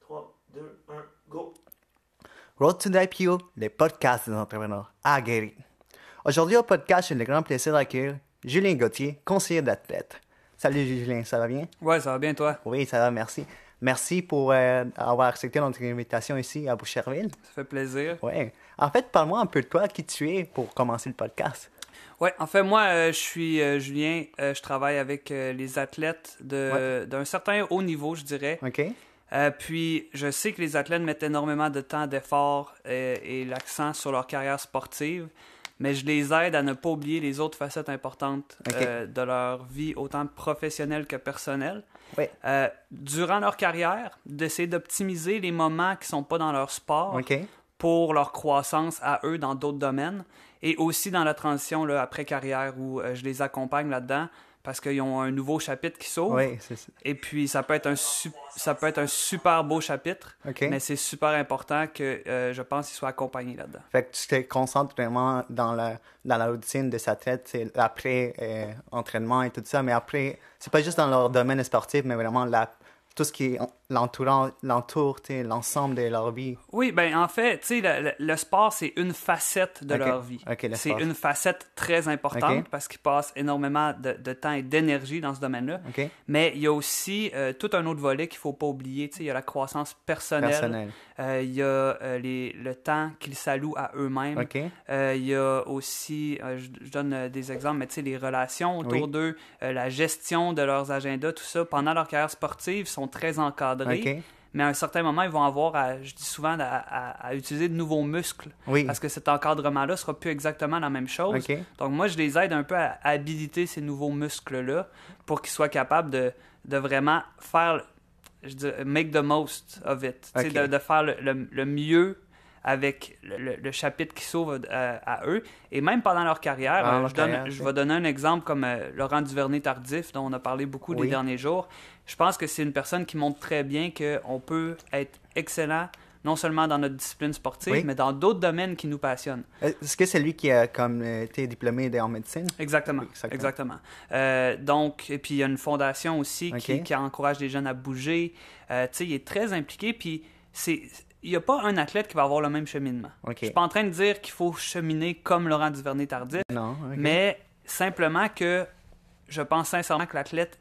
3, 2, 1, go! Road to the IPO, les podcasts des entrepreneurs aguerris. Aujourd'hui au podcast, j'ai le grand plaisir d'accueillir Julien Gauthier, conseiller d'athlète. Salut Julien, ça va bien? Ouais, ça va bien toi? Oui, ça va, merci. Merci pour avoir accepté notre invitation ici à Boucherville. Ça fait plaisir. Oui. En fait, parle-moi un peu de toi, qui tu es pour commencer le podcast. Ouais, en fait, moi, je suis Julien. Je travaille avec les athlètes d'un certain haut niveau, je dirais. OK. Puis, je sais que les athlètes mettent énormément de temps, d'efforts et l'accent sur leur carrière sportive, mais je les aide à ne pas oublier les autres facettes importantes de leur vie, autant professionnelle que personnelle. Oui. Durant leur carrière, d'essayer d'optimiser les moments qui ne sont pas dans leur sport OK. pour leur croissance à eux dans d'autres domaines et aussi dans la transition là, après carrière où je les accompagne là-dedans parce qu'ils ont un nouveau chapitre qui s'ouvre. Oui, c'est ça. Et puis, ça peut être un super beau chapitre, OK. mais c'est super important que je pense qu'ils soient accompagnés là-dedans. Fait que tu te concentres vraiment dans la routine de sa tête, c'est l'après-entraînement et tout ça, mais après, c'est pas juste dans leur domaine sportif, mais vraiment tout ce qui l'entoure, l'ensemble de leur vie. Oui, ben en fait, tu sais, le sport, c'est une facette de OK. leur vie. OK, le C'est sport. une facette très importante OK. parce qu'ils passent énormément de temps et d'énergie dans ce domaine-là. OK. Mais il y a aussi tout un autre volet qu'il ne faut pas oublier. Tu sais, il y a la croissance personnelle. Il y a le temps qu'ils s'allouent à eux-mêmes. OK. Il y a aussi, je donne des exemples, mais tu sais, les relations autour d'eux, la gestion de leurs agendas, tout ça, pendant leur carrière sportive, sont très encadrés. OK. Mais à un certain moment, ils vont avoir, je dis souvent, à utiliser de nouveaux muscles. Oui. Parce que cet encadrement-là ne sera plus exactement la même chose. OK. Donc moi, je les aide un peu à habiliter ces nouveaux muscles-là pour qu'ils soient capables de vraiment faire, je dis, make the most of it. OK. Tu sais, de faire le mieux avec le chapitre qui s'ouvre à eux. Et même pendant leur carrière, je vais donner un exemple comme Laurent Duvernay-Tardif, dont on a parlé beaucoup les derniers jours. Je pense que c'est une personne qui montre très bien qu'on peut être excellent, non seulement dans notre discipline sportive, mais dans d'autres domaines qui nous passionnent. Est-ce que c'est lui qui a été diplômé en médecine? Exactement. Oui, exactement. Donc, et puis il y a une fondation aussi qui encourage les jeunes à bouger. Tu sais, il est très impliqué, puis il n'y a pas un athlète qui va avoir le même cheminement. Je ne suis pas en train de dire qu'il faut cheminer comme Laurent Duvernay-Tardif, mais simplement que je pense sincèrement que l'athlète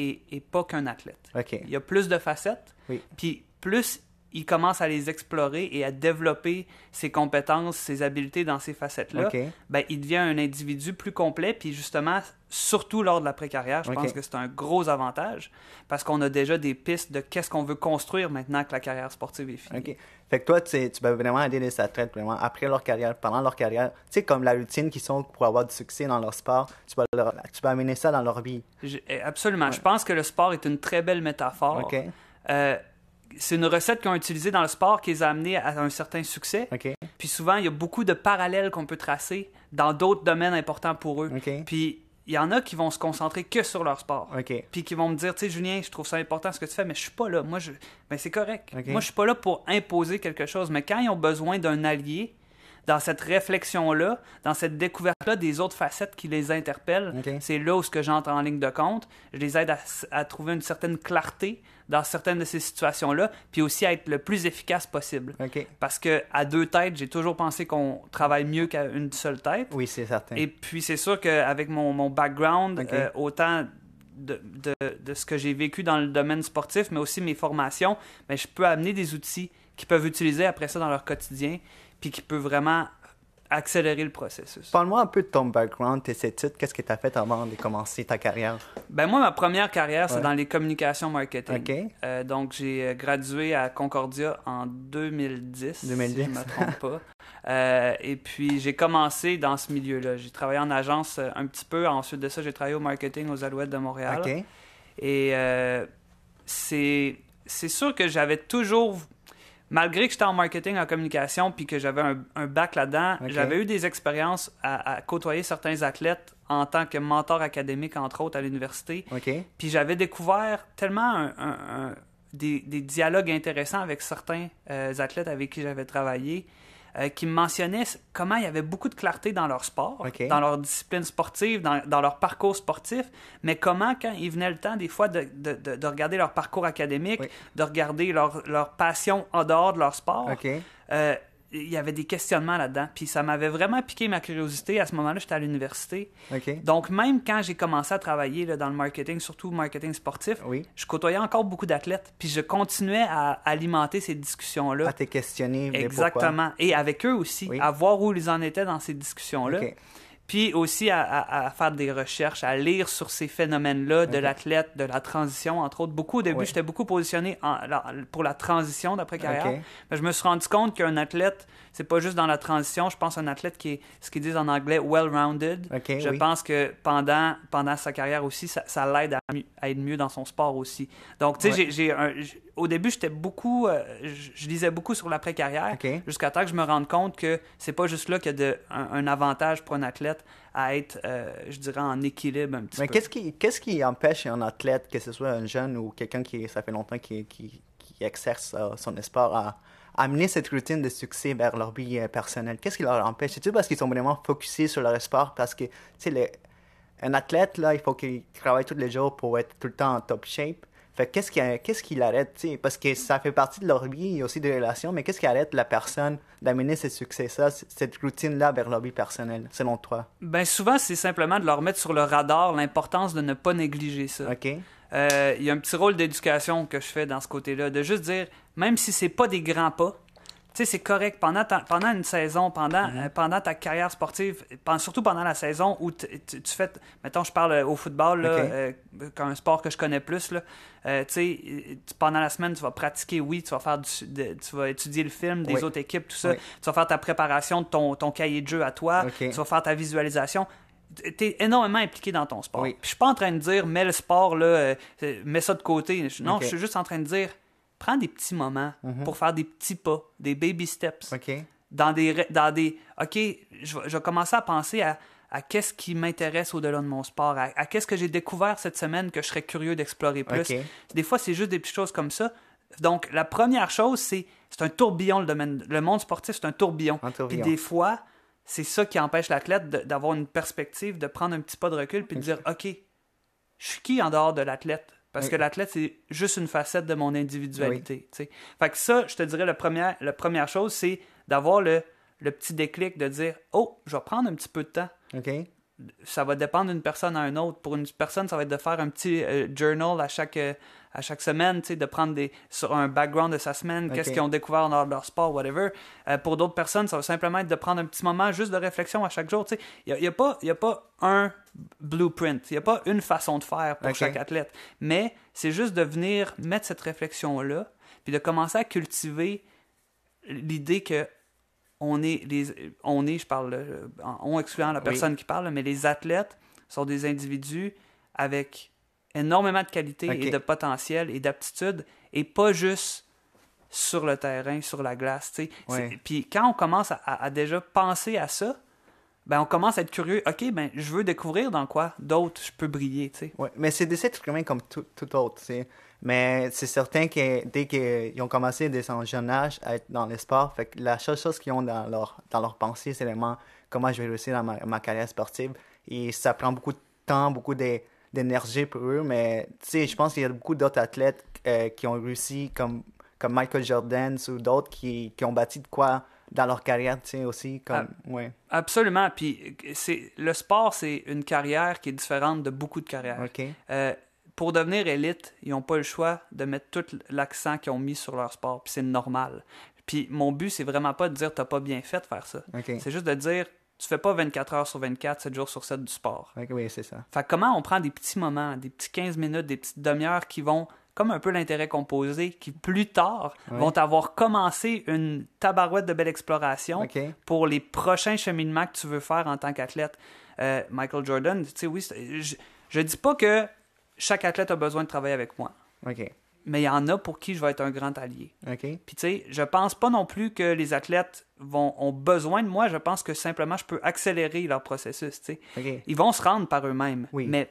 est pas qu'un athlète. Il y a plus de facettes, puis plus il commence à les explorer et à développer ses compétences, ses habiletés dans ces facettes-là, ben, il devient un individu plus complet, puis justement, surtout lors de l'après-carrière, je pense que c'est un gros avantage, parce qu'on a déjà des pistes de qu'est-ce qu'on veut construire maintenant que la carrière sportive est finie. OK. Fait que toi, tu peux vraiment aider les athlètes vraiment après leur carrière, pendant leur carrière. Tu sais, comme la routine qu'ils sont pour avoir du succès dans leur sport, tu peux amener ça dans leur vie. Absolument. Je pense que le sport est une très belle métaphore. C'est une recette qu'ils ont utilisée dans le sport qui les a amenés à un certain succès. Puis souvent, il y a beaucoup de parallèles qu'on peut tracer dans d'autres domaines importants pour eux. Puis il y en a qui vont se concentrer que sur leur sport. Puis qui vont me dire, tu sais, Julien, je trouve ça important ce que tu fais, mais je suis pas là. Moi, ben, c'est correct. Moi, je suis pas là pour imposer quelque chose. Mais quand ils ont besoin d'un allié, dans cette réflexion-là, dans cette découverte-là des autres facettes qui les interpellent, c'est là où ce que j'entre en ligne de compte. Je les aide à trouver une certaine clarté dans certaines de ces situations-là, puis aussi à être le plus efficace possible. Parce qu'à deux têtes, j'ai toujours pensé qu'on travaille mieux qu'à une seule tête. Oui, c'est certain. Et puis c'est sûr qu'avec mon background, autant de ce que j'ai vécu dans le domaine sportif, mais aussi mes formations, ben, je peux amener des outils qu'ils peuvent utiliser après ça dans leur quotidien, puis qui peut vraiment accélérer le processus. Parle-moi un peu de ton background, tes études. Qu'est-ce que tu as fait avant de commencer ta carrière? Ben moi, ma première carrière, c'est dans les communications marketing. Donc, j'ai gradué à Concordia en 2010, si je ne me trompe pas. Et puis, j'ai commencé dans ce milieu-là. J'ai travaillé en agence un petit peu. Ensuite de ça, j'ai travaillé au marketing aux Alouettes de Montréal. Et c'est sûr que j'avais toujours... Malgré que j'étais en marketing, en communication, puis que j'avais un bac là-dedans, j'avais eu des expériences à côtoyer certains athlètes en tant que mentor académique, entre autres, à l'université. Puis j'avais découvert tellement des dialogues intéressants avec certains athlètes avec qui j'avais travaillé. qui me mentionnaient comment il y avait beaucoup de clarté dans leur sport, dans leur discipline sportive, dans leur parcours sportif, mais comment, quand il venait le temps, des fois, de regarder leur parcours académique, de regarder leur passion en dehors de leur sport, il y avait des questionnements là-dedans. Puis ça m'avait vraiment piqué ma curiosité. À ce moment-là, j'étais à l'université. Donc, même quand j'ai commencé à travailler là, dans le marketing, surtout le marketing sportif, je côtoyais encore beaucoup d'athlètes. Puis je continuais à alimenter ces discussions-là. À te questionner. Exactement. Et avec eux aussi, à voir où ils en étaient dans ces discussions-là. Puis aussi à faire des recherches, à lire sur ces phénomènes-là de l'athlète, de la transition, entre autres. Beaucoup au début, j'étais beaucoup positionné pour la transition d'après-carrière. Mais je me suis rendu compte qu'un athlète, c'est pas juste dans la transition. Je pense un athlète qui est, ce qu'ils disent en anglais, well-rounded. Je pense que pendant sa carrière aussi, ça l'aide à être mieux dans son sport aussi. Donc, tu sais, au début, j'étais beaucoup... je lisais beaucoup sur l'après-carrière jusqu'à temps que je me rende compte que c'est pas juste là qu'il y a un avantage pour un athlète à être, je dirais, en équilibre un petit peu. Mais qu'est-ce qui empêche un athlète, que ce soit un jeune ou quelqu'un qui, ça fait longtemps, qui exerce son sport, à amener cette routine de succès vers leur vie personnelle? Qu'est-ce qui leur empêche? C'est-tu parce qu'ils sont vraiment focusés sur leur sport? Parce que, tu sais, un athlète, là, il faut qu'il travaille tous les jours pour être tout le temps en top shape. Fait qu'est-ce qui l'arrête, tu sais? Parce que ça fait partie de leur vie, il y a aussi des relations, mais qu'est-ce qui arrête la personne d'amener ce succès-là, cette routine-là vers leur vie personnelle, selon toi? Ben souvent, c'est simplement de leur mettre sur le radar l'importance de ne pas négliger ça. Il y a un petit rôle d'éducation que je fais dans ce côté-là, de juste dire, même si c'est pas des grands pas, tu sais, c'est correct. Pendant une saison, pendant ta carrière sportive, surtout pendant la saison où tu fais... Mettons, je parle au football, là, un sport que je connais plus. Là, tu sais, pendant la semaine, tu vas pratiquer, tu vas faire tu vas étudier le film des autres équipes, tout ça. Tu vas faire ta préparation de ton cahier de jeu à toi. Tu vas faire ta visualisation. Tu es énormément impliqué dans ton sport. Puis je suis pas en train de dire, mets le sport, là, mets ça de côté. Non, je suis juste en train de dire... Prends des petits moments pour faire des petits pas, des baby steps. Dans des OK, je vais commencer à penser à qu'est-ce qui m'intéresse au-delà de mon sport, à qu'est-ce que j'ai découvert cette semaine que je serais curieux d'explorer plus. Des fois, c'est juste des petites choses comme ça. Donc, la première chose, c'est un tourbillon, le domaine. Le monde sportif, c'est un tourbillon. Puis des fois, c'est ça qui empêche l'athlète d'avoir une perspective, de prendre un petit pas de recul puis de dire, OK, je suis qui en dehors de l'athlète? Parce que l'athlète, c'est juste une facette de mon individualité. Fait que ça, je te dirais, la première chose, c'est d'avoir le petit déclic de dire « Oh, je vais prendre un petit peu de temps. » Ça va dépendre d'une personne à une autre. Pour une personne, ça va être de faire un petit journal à chaque semaine, de prendre sur un background de sa semaine, qu'est-ce qu'ils ont découvert dans leur sport, whatever. Pour d'autres personnes, ça va simplement être de prendre un petit moment juste de réflexion à chaque jour. Il n'y a pas un blueprint, il n'y a pas une façon de faire pour chaque athlète, mais c'est juste de venir mettre cette réflexion-là, puis de commencer à cultiver l'idée que je parle, on excluant la personne qui parle, mais les athlètes sont des individus avec énormément de qualité et de potentiel et d'aptitude, et pas juste sur le terrain, sur la glace. Puis quand on commence à déjà penser à ça, ben on commence à être curieux. OK, ben je veux découvrir dans quoi d'autres je peux briller. Mais c'est des êtres humains comme tout autre. Mais c'est certain que dès qu'ils ont commencé dès son jeune âge à être dans le sport, fait que la seule chose qu'ils ont dans leur pensée, c'est vraiment comment je vais réussir dans ma carrière sportive. Et ça prend beaucoup de temps, beaucoup d'énergie pour eux. Mais je pense qu'il y a beaucoup d'autres athlètes qui ont réussi comme Michael Jordan ou d'autres qui ont bâti de quoi dans leur carrière, aussi. Absolument. Puis le sport, c'est une carrière qui est différente de beaucoup de carrières. Pour devenir élite, ils n'ont pas le choix de mettre tout l'accent qu'ils ont mis sur leur sport. Puis c'est normal. Puis mon but, c'est vraiment pas de dire « t'as pas bien fait de faire ça ». C'est juste de dire « tu fais pas 24 heures sur 24, 7 jours sur 7 du sport ». Oui, c'est ça. Fait que comment on prend des petits moments, des petits 15 minutes, des petites demi-heures qui vont... comme un peu l'intérêt composé, qui plus tard vont avoir commencé une tabarouette de belle exploration pour les prochains cheminements que tu veux faire en tant qu'athlète. Michael Jordan, tu sais, oui, je dis pas que chaque athlète a besoin de travailler avec moi. Mais il y en a pour qui je vais être un grand allié. Puis tu sais, je pense pas non plus que les athlètes ont besoin de moi, je pense que simplement je peux accélérer leur processus, tu sais. Ils vont se rendre par eux-mêmes, mais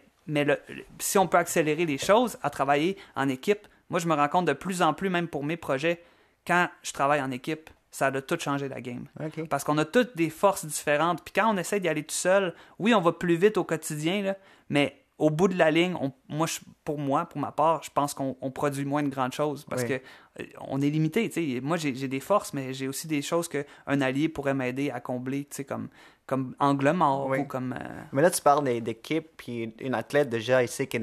si on peut accélérer les choses à travailler en équipe, moi je me rends compte de plus en plus, même pour mes projets, quand je travaille en équipe, ça a tout changé la game. Okay. Parce qu'on a toutes des forces différentes. Puis quand on essaie d'y aller tout seul, oui, on va plus vite au quotidien, là, mais au bout de la ligne, pour ma part, je pense qu'on produit moins de grandes choses parce que on est limité. T'sais. Moi, j'ai des forces, mais j'ai aussi des choses qu'un allié pourrait m'aider à combler, comme angle mort ou comme... Mais là, tu parles d'équipe, puis une athlète, déjà, il sait que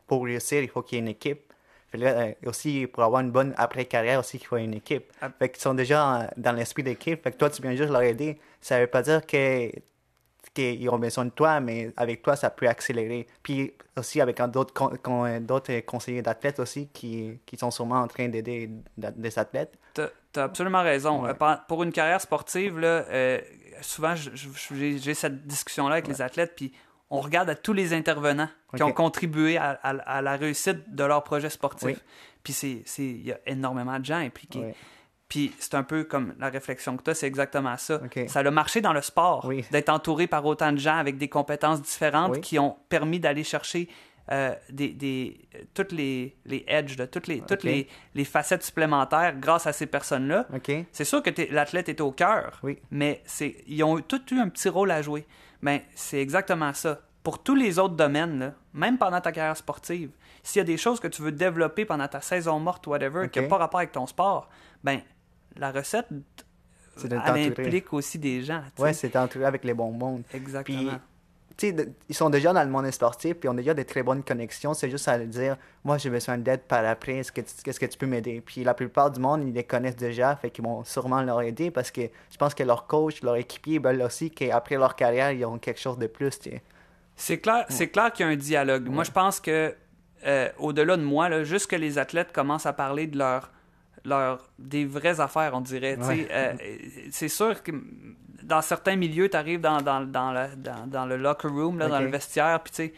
pour réussir, il faut qu'il y ait une équipe. Puis là, aussi, pour avoir une bonne après-carrière, aussi, qu'il faut une équipe. Fait qu'ils sont déjà dans l'esprit d'équipe. Fait que toi, tu viens juste leur aider. Ça veut pas dire qu'ils ont besoin de toi, mais avec toi, ça peut accélérer. Puis aussi, avec d'autres conseillers d'athlètes aussi qui sont sûrement en train d'aider des athlètes. T'as absolument raison. Ouais. Pour une carrière sportive, là, souvent, j'ai cette discussion-là avec les athlètes, puis on regarde à tous les intervenants qui ont contribué à la réussite de leur projet sportif. Oui. Puis il y a énormément de gens impliqués. Oui. Puis c'est un peu comme la réflexion que tu as, c'est exactement ça. Okay. Ça a marché dans le sport, oui. d'être entouré par autant de gens avec des compétences différentes qui ont permis d'aller chercher toutes les edges, toutes les facettes supplémentaires grâce à ces personnes-là. Okay. C'est sûr que l'athlète est au cœur, mais ils ont tous eu un petit rôle à jouer. Mais c'est exactement ça. Pour tous les autres domaines, là, même pendant ta carrière sportive, s'il y a des choses que tu veux développer pendant ta saison morte, whatever, qui n'ont pas rapport avec ton sport, ben la recette, elle implique aussi des gens. Oui, c'est entouré avec les bons mondes. Exactement. Puis, ils sont déjà dans le monde sportif, puis ils ont déjà des très bonnes connexions. C'est juste à leur dire, moi, j'ai besoin d'aide par après, qu'est-ce que tu peux m'aider? Puis la plupart du monde, ils les connaissent déjà, fait qu'ils vont sûrement leur aider parce que je pense que leur coach, leur équipier veulent aussi qu'après leur carrière, ils ont quelque chose de plus. C'est clair qu'il y a un dialogue. Moi, je pense que, au-delà de moi, là, juste que les athlètes commencent à parler de des vraies affaires, on dirait. C'est sûr que dans certains milieux, tu arrives dans le locker room, là, dans le vestiaire, puis tu sais,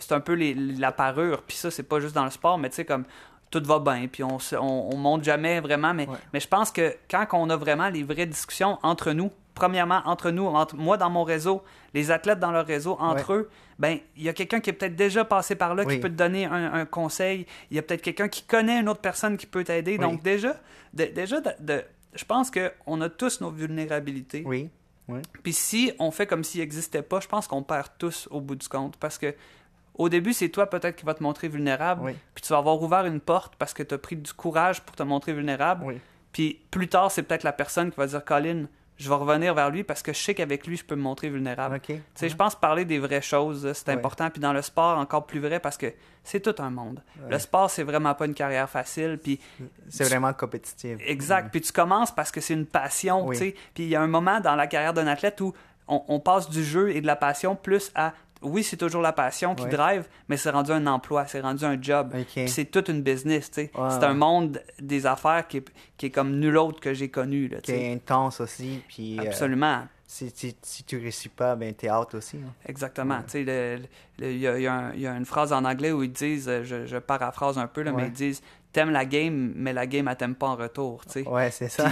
c'est un peu la parure, puis ça, c'est pas juste dans le sport, mais tu sais, comme tout va bien, puis on monte jamais vraiment, mais je pense que quand on a vraiment les vraies discussions entre nous, premièrement, entre nous, moi dans mon réseau, les athlètes dans leur réseau, entre eux, ben il y a quelqu'un qui est peut-être déjà passé par là, qui peut te donner un conseil. Il y a peut-être quelqu'un qui connaît une autre personne qui peut t'aider. Donc déjà, je pense qu'on a tous nos vulnérabilités. Oui. Puis si on fait comme s'il n'existait pas, je pense qu'on perd tous au bout du compte. Parce que au début, c'est toi peut-être qui vas te montrer vulnérable. Puis tu vas avoir ouvert une porte parce que tu as pris du courage pour te montrer vulnérable. Puis plus tard, c'est peut-être la personne qui va dire « Colin, je vais revenir vers lui parce que je sais qu'avec lui, je peux me montrer vulnérable. » Tu sais, je pense parler des vraies choses, c'est important. Puis dans le sport, encore plus vrai parce que c'est tout un monde. Le sport, c'est vraiment pas une carrière facile. Puis c'est vraiment compétitif. Exact. Puis tu commences parce que c'est une passion. Tu sais. Puis il y a un moment dans la carrière d'un athlète où on passe du jeu et de la passion plus à... Oui, c'est toujours la passion qui drive, mais c'est rendu un emploi, c'est rendu un job. Puis c'est toute une business, tu sais. C'est un monde des affaires qui est comme nul autre que j'ai connu. Là, qui est intense aussi. Puis, absolument. Si tu réussis pas, ben t'es out aussi. Hein. Exactement. Tu sais, il y a une phrase en anglais où ils disent, je paraphrase un peu, là, mais ils disent t'aimes la game, mais la game, elle t'aime pas en retour. Tu sais. Ouais, c'est ça.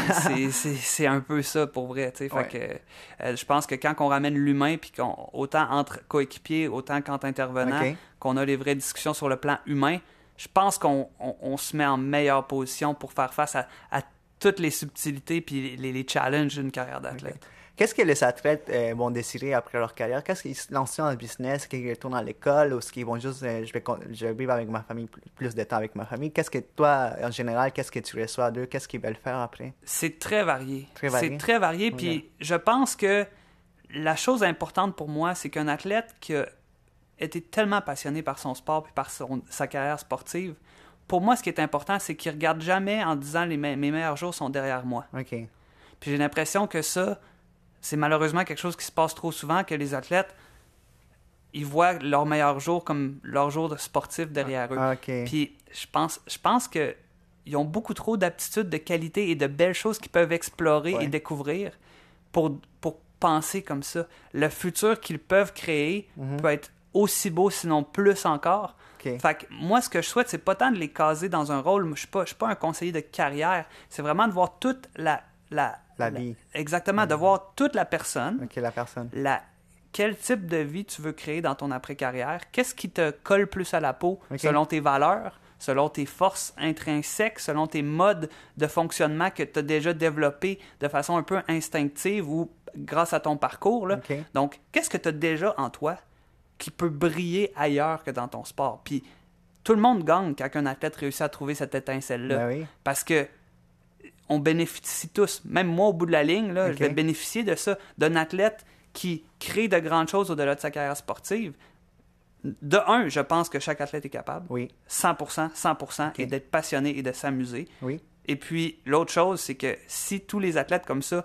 c'est un peu ça pour vrai. Tu sais. Fait que, je pense que quand on ramène l'humain, puis autant entre coéquipiers, autant qu'entre intervenants, qu'on a les vraies discussions sur le plan humain, je pense qu'on se met en meilleure position pour faire face à toutes les subtilités puis les challenges d'une carrière d'athlète. Qu'est-ce que les athlètes vont décider après leur carrière? Qu'est-ce qu'ils se lancent dans le business? Est-ce qu'ils retournent à l'école ou est-ce qu'ils vont juste je vais vivre avec ma famille, plus de temps avec ma famille? Qu'est-ce que toi, en général, qu'est-ce que tu reçois d'eux? Qu'est-ce qu'ils veulent faire après? C'est très varié. C'est très varié. Puis je pense que la chose importante pour moi, c'est qu'un athlète qui a été tellement passionné par son sport et par sa carrière sportive, pour moi, ce qui est important, c'est qu'il ne regarde jamais en disant mes meilleurs jours sont derrière moi. Puis j'ai l'impression que ça, c'est malheureusement quelque chose qui se passe trop souvent, que les athlètes, ils voient leurs meilleurs jours comme leurs jours de sportifs derrière eux. Puis je pense qu'ils ont beaucoup trop d'aptitudes, de qualités et de belles choses qu'ils peuvent explorer et découvrir pour penser comme ça. Le futur qu'ils peuvent créer peut être aussi beau, sinon plus encore. Fait que moi, ce que je souhaite, c'est pas tant de les caser dans un rôle. Je suis pas un conseiller de carrière. C'est vraiment de voir toute la vie. Exactement, de voir toute la personne. La personne. Quel type de vie tu veux créer dans ton après-carrière? Qu'est-ce qui te colle plus à la peau selon tes valeurs, selon tes forces intrinsèques, selon tes modes de fonctionnement que tu as déjà développés de façon un peu instinctive ou grâce à ton parcours. Là. Okay. Donc, qu'est-ce que tu as déjà en toi qui peut briller ailleurs que dans ton sport? Puis, tout le monde gagne quand un athlète réussit à trouver cette étincelle-là. Ben oui. Parce que on bénéficie tous. Même moi, au bout de la ligne, là, je vais bénéficier de ça, d'un athlète qui crée de grandes choses au-delà de sa carrière sportive. De un, je pense que chaque athlète est capable. Oui. 100%, et d'être passionné et de s'amuser. Oui. Et puis, l'autre chose, c'est que si tous les athlètes comme ça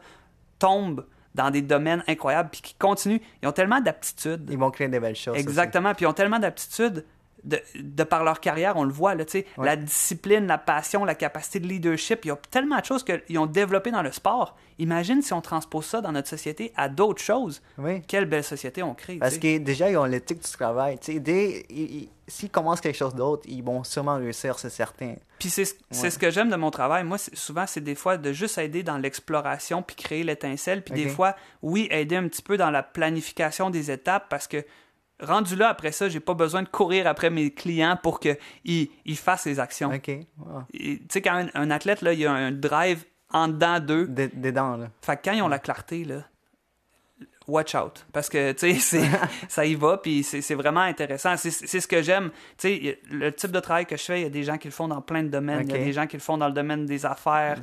tombent dans des domaines incroyables puis qui continuent, ils ont tellement d'aptitudes. Ils vont créer des belles choses. Exactement. Aussi. Puis ils ont tellement d'aptitudes de par leur carrière, on le voit, là, la discipline, la passion, la capacité de leadership. Il y a tellement de choses qu'ils ont développées dans le sport. Imagine si on transpose ça dans notre société à d'autres choses. Oui. Quelle belle société on crée. Parce que déjà, ils ont l'éthique du travail. S'ils commencent quelque chose d'autre, ils vont sûrement réussir, c'est certain. Puis c'est ce que j'aime de mon travail. Moi, souvent, c'est des fois de juste aider dans l'exploration puis créer l'étincelle. Puis des fois, oui, aider un petit peu dans la planification des étapes parce que rendu là, après ça, j'ai pas besoin de courir après mes clients pour qu'ils fassent les actions. OK. Wow. Tu sais, quand un athlète, là, il a un drive en dedans d'eux. Dedans, là. Fait que quand ils ont la clarté, là, watch out. Parce que, tu sais, ça y va, puis c'est vraiment intéressant. C'est ce que j'aime. Tu sais, le type de travail que je fais, il y a des gens qui le font dans plein de domaines. Il y a des gens qui le font dans le domaine des affaires,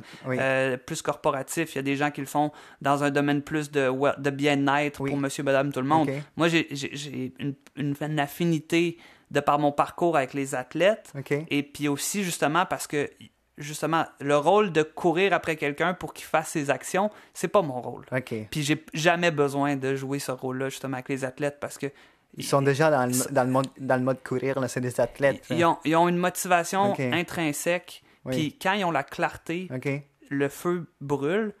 plus corporatif. Il y a des gens qui le font dans un domaine plus de bien-être pour monsieur, madame, tout le monde. Moi, j'ai une affinité de par mon parcours avec les athlètes. Et puis aussi, justement, parce que justement, le rôle de courir après quelqu'un pour qu'il fasse ses actions, c'est pas mon rôle. Puis j'ai jamais besoin de jouer ce rôle-là, justement, avec les athlètes, parce que... Ils sont déjà dans le mode courir, là, c'est des athlètes. Ils ont une motivation intrinsèque, puis quand ils ont la clarté, le feu brûle,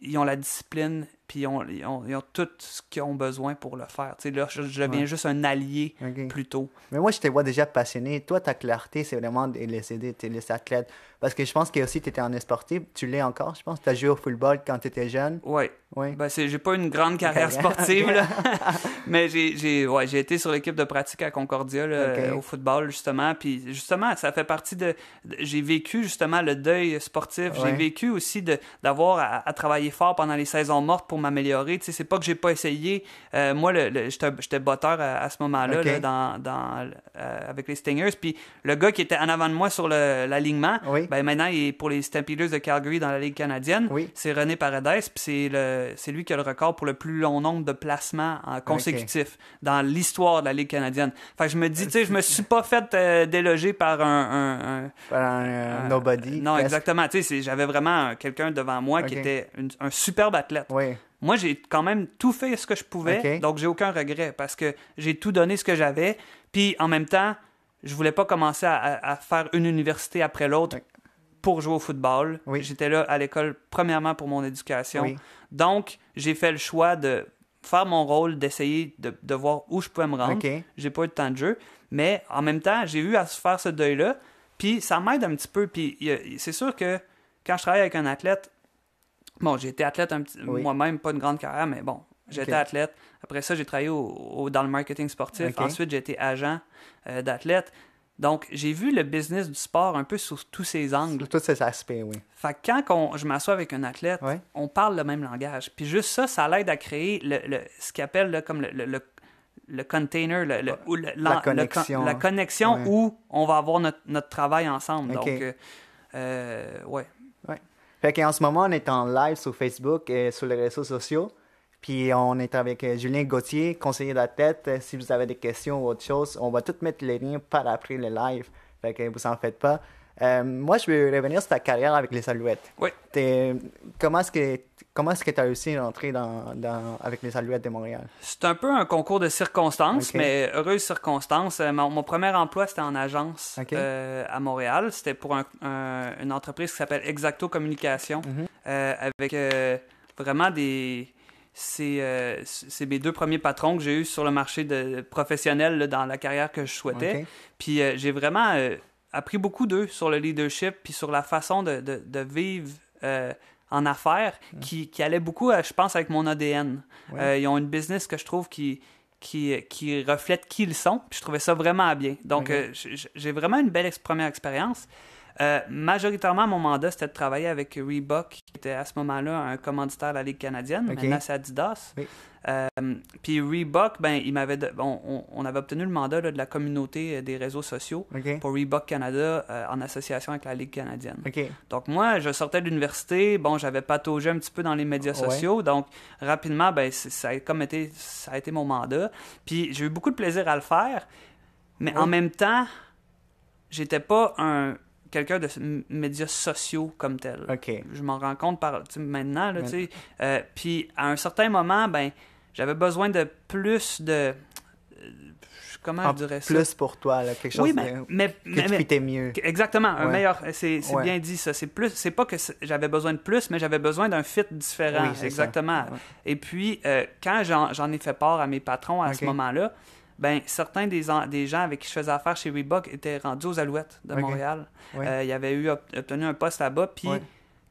ils ont la discipline, puis ils ont tout ce qu'ils ont besoin pour le faire. Tu sais, là, je deviens juste un allié plutôt. Mais moi, je te vois déjà passionné. Toi, ta clarté, c'est vraiment de les aider, les athlètes. Parce que je pense que aussi, tu étais en sportif. Tu l'es encore, je pense. Tu as joué au football quand tu étais jeune. Oui. Ben, j'ai pas une grande carrière sportive, là. Mais j'ai été sur l'équipe de pratique à Concordia là, au football, justement. Puis justement, ça fait partie de... J'ai vécu, justement, le deuil sportif. J'ai vécu aussi d'avoir à travailler fort pendant les saisons mortes pour m'améliorer. Tu sais, c'est pas que j'ai pas essayé. Moi, j'étais botteur à ce moment-là là, avec les Stingers. Puis le gars qui était en avant de moi sur l'alignement, ben maintenant, il est pour les Stampeders de Calgary dans la Ligue canadienne. C'est René Paredes. Puis c'est lui qui a le record pour le plus long nombre de placements consécutifs dans l'histoire de la Ligue canadienne. Fait que je me dis, tu sais, je me suis pas fait déloger par un nobody. Non, exactement. Tu sais, j'avais vraiment quelqu'un devant moi qui était un superbe athlète. Moi, j'ai quand même tout fait ce que je pouvais, donc j'ai aucun regret parce que j'ai tout donné ce que j'avais. Puis en même temps, je voulais pas commencer à faire une université après l'autre pour jouer au football. J'étais là à l'école premièrement pour mon éducation. Donc, j'ai fait le choix de faire mon rôle, d'essayer de voir où je pouvais me rendre. J'ai pas eu de temps de jeu, mais en même temps, j'ai eu à faire ce deuil-là. Puis ça m'aide un petit peu. Puis c'est sûr que quand je travaille avec un athlète, bon, j'ai été athlète moi-même, pas une grande carrière, mais bon, j'ai été athlète. Après ça, j'ai travaillé dans le marketing sportif. Ensuite, j'ai été agent d'athlète. Donc, j'ai vu le business du sport un peu sous tous ses angles. Tous ces aspects, Fait que quand je m'assois avec un athlète, on parle le même langage. Puis juste ça l'aide à créer ce qu'il appelle là, comme le container, la connexion où on va avoir notre travail ensemble. Donc, Fait qu'en ce moment, on est en live sur Facebook et sur les réseaux sociaux. Puis on est avec Julien Gauthier, conseiller d'athlète. Si vous avez des questions ou autre chose, on va tout mettre les liens par après le live. Fait que vous en faites pas. Moi, je veux revenir sur ta carrière avec les Alouettes. Comment est-ce que tu as réussi à entrer avec les Alouettes de Montréal? C'est un peu un concours de circonstances, mais heureuses circonstances. Mon premier emploi, c'était en agence à Montréal. C'était pour une entreprise qui s'appelle Exacto Communication, avec vraiment c'est mes deux premiers patrons que j'ai eus sur le marché professionnel là, dans la carrière que je souhaitais. Puis j'ai vraiment appris beaucoup d'eux sur le leadership puis sur la façon de vivre en affaires qui allait beaucoup, je pense, avec mon ADN. Ils ont une business que je trouve qui qui reflètent qui ils sont. Puis je trouvais ça vraiment bien. Donc, j'ai vraiment une belle première expérience. Majoritairement, mon mandat, c'était de travailler avec Reebok, qui était à ce moment-là un commanditaire de la Ligue canadienne. Maintenant, c'est Adidas. Oui. Puis Reebok, on avait obtenu le mandat là, de la communauté des réseaux sociaux pour Reebok Canada en association avec la Ligue canadienne. Donc moi, je sortais de l'université, j'avais pataugé un petit peu dans les médias sociaux, donc rapidement, ça a été mon mandat. Puis j'ai eu beaucoup de plaisir à le faire, mais en même temps, j'étais pas quelqu'un de médias sociaux comme tel. Je m'en rends compte maintenant. Puis à un certain moment, j'avais besoin de plus de... Comment je dirais ça? Plus pour toi, là, quelque chose que tu fitais mieux. Exactement, un meilleur... C'est bien dit, ça. C'est pas que j'avais besoin de plus, mais j'avais besoin d'un fit différent. Oui, exactement. Et puis, quand j'en ai fait part à mes patrons à ce moment-là, certains des gens avec qui je faisais affaire chez Reebok étaient rendus aux Alouettes de Montréal. Ils avaient obtenu un poste là-bas. Puis,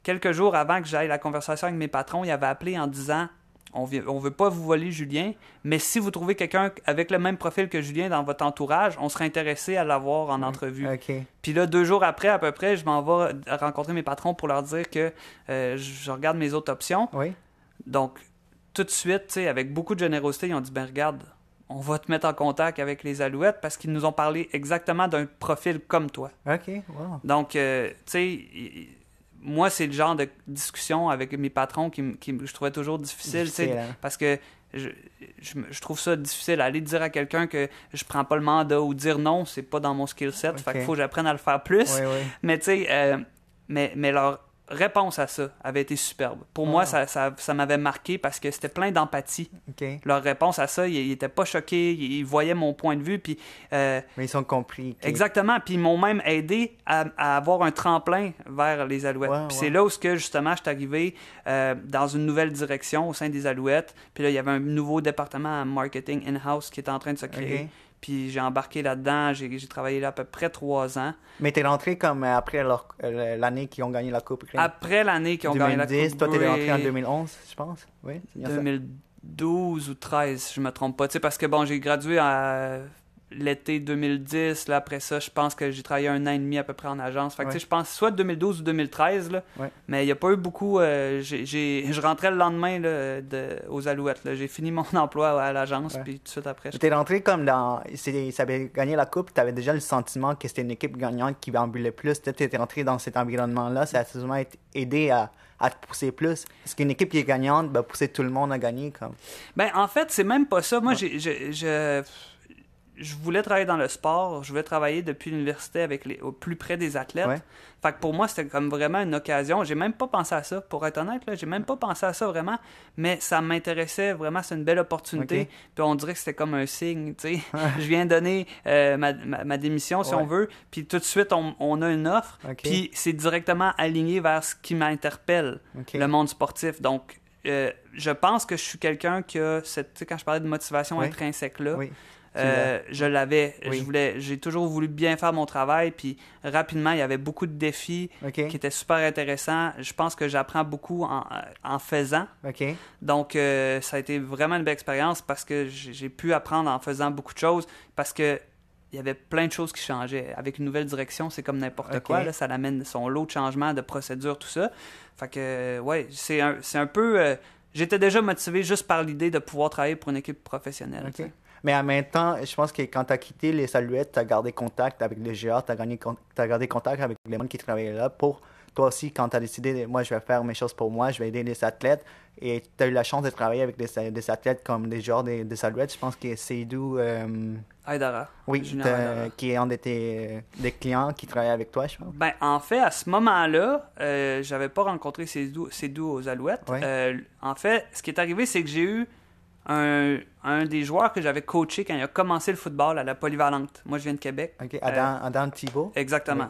quelques jours avant que j'aille la conversation avec mes patrons, ils avaient appelé en disant « On veut pas vous voler Julien, mais si vous trouvez quelqu'un avec le même profil que Julien dans votre entourage, on serait intéressé à l'avoir en entrevue. » Puis là, 2 jours après, à peu près, je m'en vais rencontrer mes patrons pour leur dire que je regarde mes autres options. Donc, tout de suite, avec beaucoup de générosité, ils ont dit « Regarde, on va te mettre en contact avec les Alouettes parce qu'ils nous ont parlé exactement d'un profil comme toi. » Wow. Donc, moi, c'est le genre de discussion avec mes patrons qui je trouvais toujours difficile, parce que je trouve ça difficile. Aller dire à quelqu'un que je prends pas le mandat ou dire non, c'est pas dans mon skill set. Fait qu'il faut que j'apprenne à le faire plus. Mais tu sais, mais leur réponse à ça avait été superbe. Pour moi, ça m'avait marqué parce que c'était plein d'empathie. Leur réponse à ça, ils n'étaient pas choqués, ils voyaient mon point de vue. Puis, mais ils ont compris. Exactement. Puis ils m'ont même aidé à avoir un tremplin vers les Alouettes. Puis c'est là où justement, je suis arrivé dans une nouvelle direction au sein des Alouettes. Puis là, il y avait un nouveau département marketing in-house qui était en train de se créer. Puis j'ai embarqué là-dedans, j'ai travaillé là à peu près 3 ans. Mais t'es rentré comme après l'année qu'ils ont gagné la Coupe Grey. Après l'année qu'ils ont gagné la Coupe Grey. Toi, t'es rentré en 2011, je pense. Oui, 2012 ou 13, je me trompe pas. Tu sais, parce que j'ai gradué l'été 2010. Là, après ça, je pense que j'ai travaillé 1 an et demi à peu près en agence. Fait que, tu sais, je pense soit 2012 ou 2013. Là, mais il n'y a pas eu beaucoup... je rentrais le lendemain là, aux Alouettes. Là. J'ai fini mon emploi à l'agence, puis tout de suite après... Tu es rentré comme dans... Ça avait gagné la Coupe, tu avais déjà le sentiment que c'était une équipe gagnante qui ambulait plus. Tu étais rentré dans cet environnement-là. Ça a sûrement aidé à te pousser plus. Parce qu'une équipe qui est gagnante, pousser tout le monde à gagner. Comme... En fait, c'est même pas ça. Moi, je voulais travailler dans le sport, je voulais travailler depuis l'université au plus près des athlètes. Fait que pour moi, c'était comme vraiment une occasion. J'ai même pas pensé à ça, pour être honnête. Là, j'ai même pas pensé à ça vraiment, mais ça m'intéressait vraiment. C'est une belle opportunité. Puis on dirait que c'était comme un signe. Tu sais, je viens donner ma démission, si on veut, puis tout de suite, on a une offre. Puis c'est directement aligné vers ce qui m'interpelle, le monde sportif. Donc, je pense que je suis quelqu'un qui a quand je parlais de motivation intrinsèque-là, je l'avais. J'ai toujours voulu bien faire mon travail, puis rapidement, il y avait beaucoup de défis qui étaient super intéressants. Je pense que j'apprends beaucoup en faisant. Donc, ça a été vraiment une belle expérience parce que j'ai pu apprendre en faisant beaucoup de choses, parce que il y avait plein de choses qui changeaient. Avec une nouvelle direction, c'est comme n'importe quoi. Là, ça amène son lot de changements, de procédures, tout ça. Fait que, c'est un peu... j'étais déjà motivé juste par l'idée de pouvoir travailler pour une équipe professionnelle. Mais en même temps, je pense que quand tu as quitté les Alouettes, tu as gardé contact avec les GA, tu as gardé contact avec les gens qui travaillaient là. Pour toi aussi, quand tu as décidé, moi, je vais faire mes choses pour moi, je vais aider les athlètes. Et tu as eu la chance de travailler avec des athlètes comme des joueurs des Alouettes. Je pense que Seydou... Aïdara. Oui, qui est un de tes clients qui travaille avec toi, je pense. En fait, à ce moment-là, j'avais pas rencontré Seydou aux Alouettes. En fait, ce qui est arrivé, c'est que j'ai eu un des joueurs que j'avais coaché quand il a commencé le football à la Polyvalente. Moi, je viens de Québec. Adam Thibault. Exactement.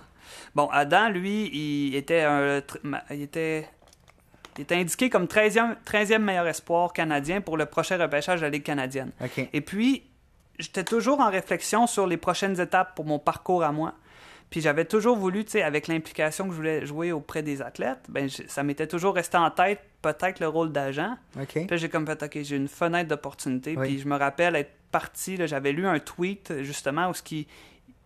Bon, Adam, lui, il était indiqué comme 13e meilleur espoir canadien pour le prochain repêchage de la Ligue canadienne. Et puis, j'étais toujours en réflexion sur les prochaines étapes pour mon parcours à moi. Puis j'avais toujours voulu, tu sais, avec l'implication que je voulais jouer auprès des athlètes, ça m'était toujours resté en tête, peut-être le rôle d'agent. Puis j'ai comme fait, OK, j'ai une fenêtre d'opportunité. Puis je me rappelle être parti, là, j'avais lu un tweet, justement, où